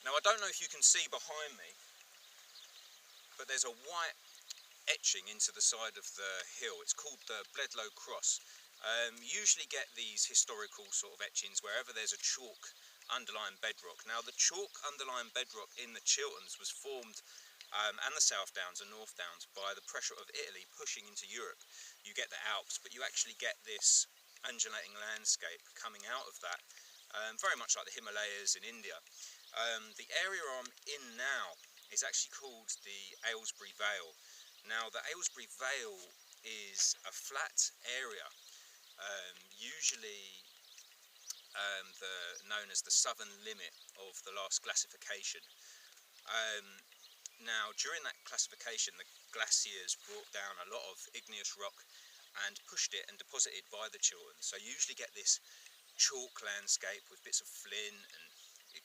Now I don't know if you can see behind me, but there's a white etching into the side of the hill. It's called the Bledlow Cross. Usually get these historical sort of etchings wherever there's a chalk underlying bedrock. Now the chalk underlying bedrock in the Chilterns was formed, and the South Downs and North Downs, by the pressure of Italy pushing into Europe. You get the Alps, but you actually get this undulating landscape coming out of that, very much like the Himalayas in India. The area I'm in now is actually called the Aylesbury Vale. Now the Aylesbury Vale is a flat area, usually known as the southern limit of the last glacification. Now during that classification, the glaciers brought down a lot of igneous rock and pushed it and deposited by the Chilterns. So you usually get this chalk landscape with bits of flint, and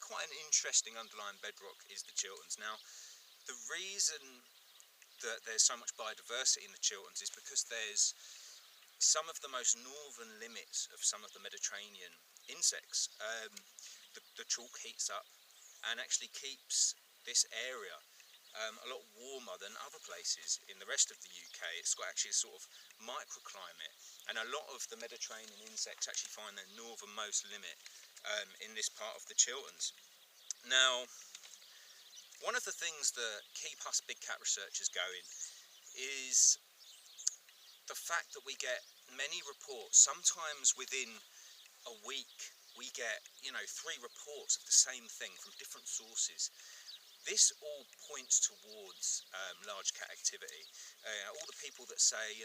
quite an interesting underlying bedrock is the Chilterns. Now the reason that there's so much biodiversity in the Chilterns is because there's some of the most northern limits of some of the Mediterranean insects. The chalk heats up and actually keeps this area a lot warmer than other places in the rest of the UK. It's got actually a sort of microclimate, and a lot of the Mediterranean insects actually find their northernmost limit in this part of the Chilterns. Now, one of the things that keep us big cat researchers going is the fact that we get many reports. Sometimes within a week we get, 3 reports of the same thing from different sources. This all points towards large cat activity. All the people that say,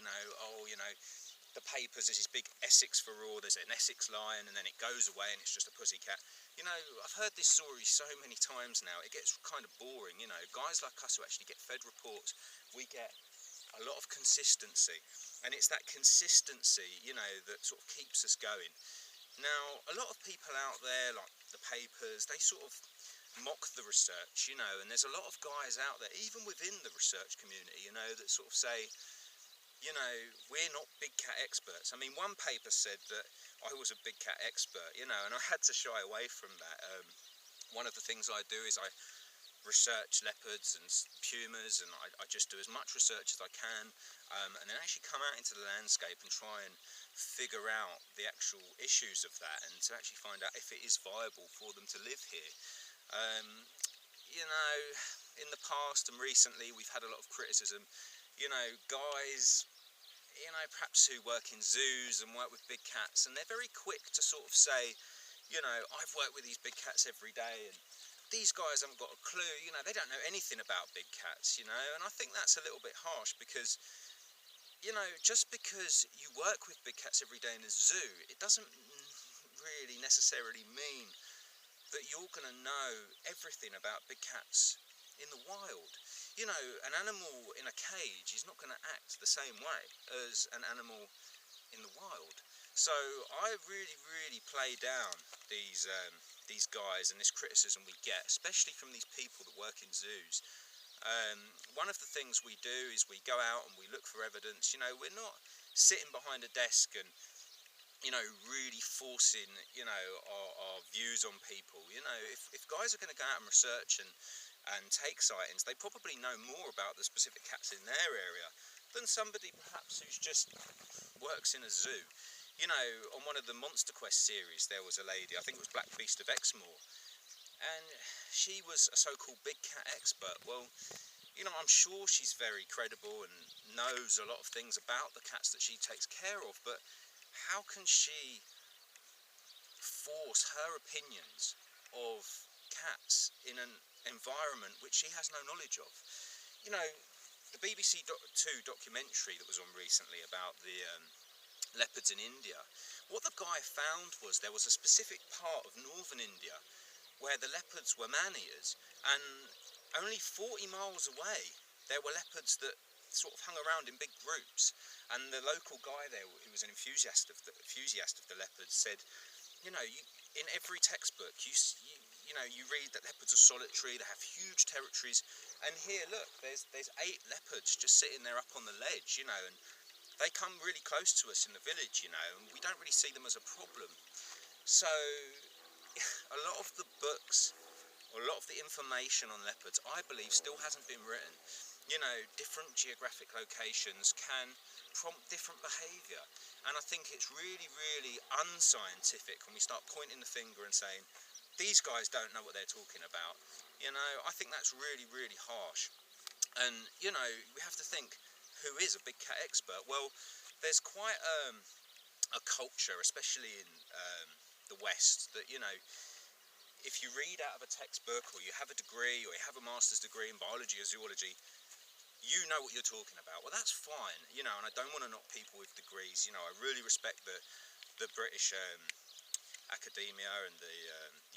the papers, there's this big Essex furore, there's an Essex lion, and then it goes away and it's just a pussycat. I've heard this story so many times now, it gets kind of boring. Guys like us who actually get fed reports, we get a lot of consistency, and it's that consistency, that sort of keeps us going. Now, a lot of people out there, like the papers, they sort of mock the research, and there's a lot of guys out there, even within the research community, that sort of say, we're not big cat experts. I mean, one paper said that I was a big cat expert, and I had to shy away from that. One of the things I do is I research leopards and pumas, and I just do as much research as I can, and then actually come out into the landscape and try and figure out the actual issues of that, and to actually find out if it is viable for them to live here. In the past and recently we've had a lot of criticism, guys, perhaps who work in zoos and work with big cats, and they're very quick to sort of say, I've worked with these big cats every day, and these guys haven't got a clue, they don't know anything about big cats, and I think that's a little bit harsh, because, just because you work with big cats every day in a zoo, it doesn't really necessarily mean that you're going to know everything about big cats in the wild. An animal in a cage is not going to act the same way as an animal in the wild. So I really play down these guys and this criticism we get, especially from these people that work in zoos. One of the things we do is we go out and we look for evidence. We're not sitting behind a desk and really forcing, our views on people. If guys are going to go out and research and take sightings, they probably know more about the specific cats in their area than somebody perhaps who's just works in a zoo. On one of the Monster Quest series, there was a lady, I think it was Black Beast of Exmoor, and she was a so-called big cat expert. Well, I'm sure she's very credible and knows a lot of things about the cats that she takes care of, but how can she force her opinions of cats in an environment which she has no knowledge of? The BBC 2 documentary that was on recently about the leopards in India, what the guy found was there was a specific part of northern India where the leopards were man-eaters, and only 40 miles away there were leopards that sort of hung around in big groups. And the local guy there, who was an enthusiast of the leopards, said, in every textbook you read that leopards are solitary, they have huge territories, and here, look, there's 8 leopards just sitting there up on the ledge, and they come really close to us in the village, and we don't really see them as a problem. So a lot of the books a lot of the information on leopards, I believe, still hasn't been written. You know, different geographic locations can prompt different behaviour, and I think it's really, really unscientific when we start pointing the finger and saying, these guys don't know what they're talking about. You know, I think that's really, really harsh. And, you know, we have to think, who is a big cat expert? Well, there's quite a culture, especially in the West, that, you know, if you read out of a textbook, or you have a degree, or you have a master's degree in biology or zoology, you know what you're talking about. Well, that's fine, you know, and I don't want to knock people with degrees. You know, I really respect the British academia and the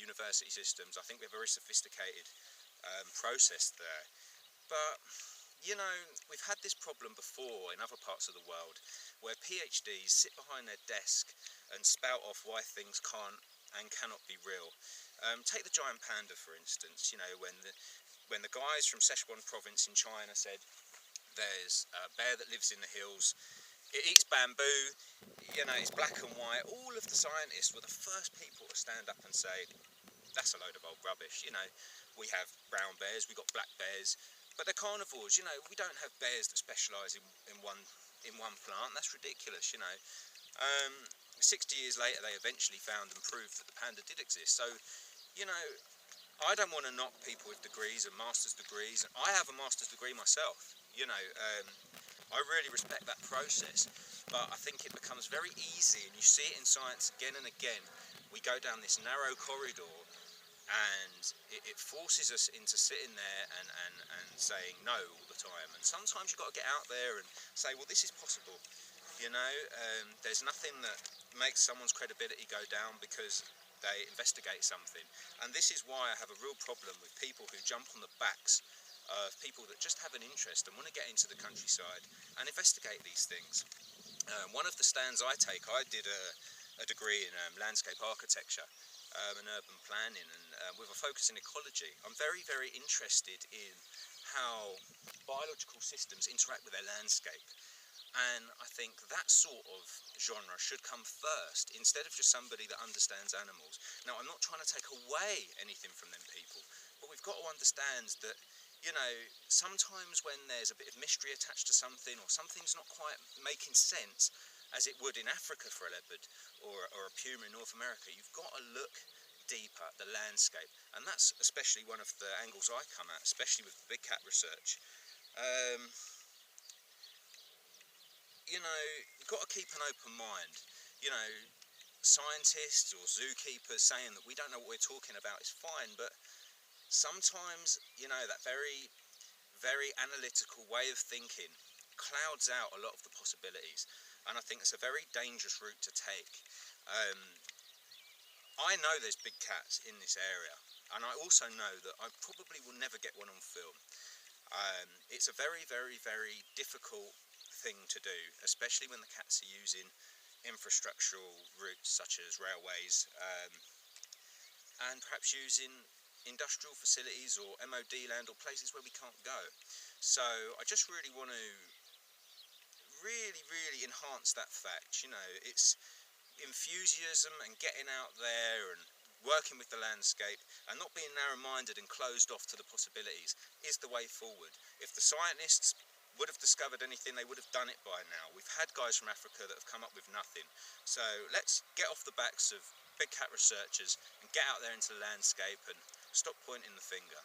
university systems. I think we're very sophisticated process there. But, you know, we've had this problem before in other parts of the world where PhDs sit behind their desk and spout off why things can't and cannot be real. Take the giant panda, for instance. You know, when the guys from Sichuan province in China said there's a bear that lives in the hills, it eats bamboo, you know, it's black and white. All of the scientists were the first people to stand up and say, that's a load of old rubbish. You know, we have brown bears, we got black bears, but they're carnivores. You know, we don't have bears that specialise in one plant. That's ridiculous. You know, 60 years later, they eventually found and proved that the panda did exist. So, you know, I don't want to knock people with degrees and master's degrees. I have a master's degree myself. You know, I really respect that process, but I think it becomes very easy, and you see it in science again and again. We go down this narrow corridor, and it forces us into sitting there and saying no all the time. And sometimes you've got to get out there and say, well, this is possible. You know, there's nothing that makes someone's credibility go down because they investigate something. And this is why I have a real problem with people who jump on the backs of people that just have an interest and want to get into the countryside and investigate these things. One of the stands I take, I did a degree in landscape architecture and urban planning, and with a focus in ecology. I'm very, very interested in how biological systems interact with their landscape. And I think that sort of genre should come first, instead of just somebody that understands animals. Now, I'm not trying to take away anything from them people, but we've got to understand that, you know, sometimes when there's a bit of mystery attached to something, or something's not quite making sense, as it would in Africa for a leopard, or a puma in North America, you've got to look deeper at the landscape. And that's especially one of the angles I come at, especially with big cat research. You know, you've got to keep an open mind. You know, scientists or zookeepers saying that we don't know what we're talking about is fine, but sometimes, you know, that very, very analytical way of thinking clouds out a lot of the possibilities, and I think it's a very dangerous route to take. I know there's big cats in this area, and I also know that I probably will never get one on film. It's a very, very, very difficult thing to do, especially when the cats are using infrastructural routes such as railways, and perhaps using industrial facilities or MOD land or places where we can't go. So I just really want to really enhance that fact. You know, it's enthusiasm and getting out there and working with the landscape and not being narrow-minded and closed off to the possibilities is the way forward. If the scientists would have discovered anything, they would have done it by now. We've had guys from Africa that have come up with nothing. So let's get off the backs of big cat researchers and get out there into the landscape and stop pointing the finger.